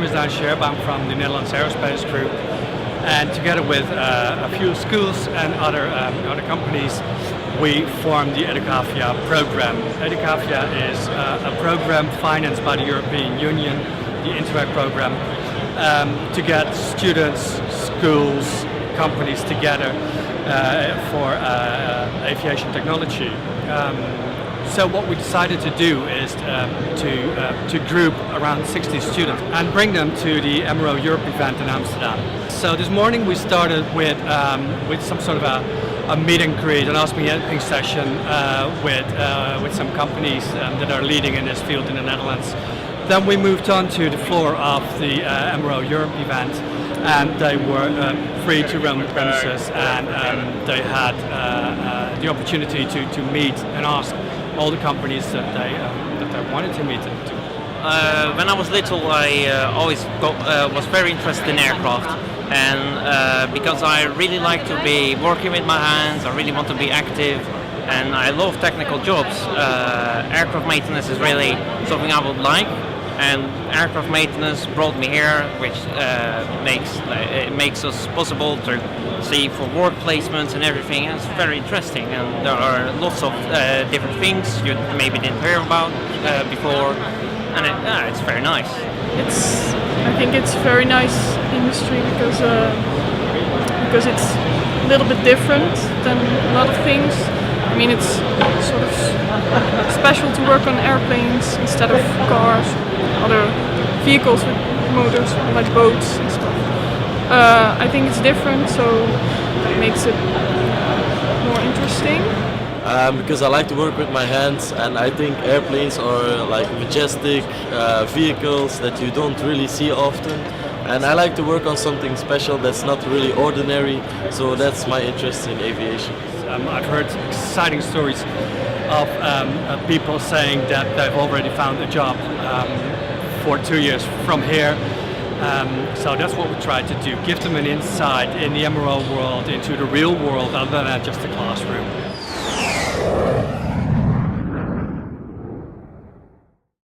is SJERP. I'm from the Netherlands Aerospace group, and together with a few schools and other companies, we formed the Educavia Program. Educavia is a program financed by the European Union, the EVA program, to get students, schools, companies together for aviation technology. So what we decided to do is to group around 60 students and bring them to the MRO Europe event in Amsterdam. So this morning we started with some sort of a meet and greet, an Ask Me Anything session with some companies that are leading in this field in the Netherlands. Then we moved on to the floor of the MRO Europe event, and they were free to roam the premises, and they had the opportunity to meet and ask all the companies that they wanted to meet them to. When I was little, I always was very interested in aircraft, and because I really like to be working with my hands, I really want to be active, and I love technical jobs. Aircraft maintenance is really something I would like, and aircraft maintenance brought me here, which makes us possible to see for work placements and everything. And it's very interesting, and there are lots of different things you maybe didn't hear about before, and it's very nice. I think it's a very nice industry because it's a little bit different than a lot of things. I mean, it's sort of special to work on airplanes instead of cars, other vehicles with motors like boats and stuff. I think it's different, so it makes it more interesting. Because I like to work with my hands, and I think airplanes are like majestic vehicles that you don't really see often. And I like to work on something special that's not really ordinary, so that's my interest in aviation. I've heard exciting stories of people saying that they've already found a job for 2 years from here. So that's what we try to do, give them an insight in the MRO world, into the real world other than just the classroom.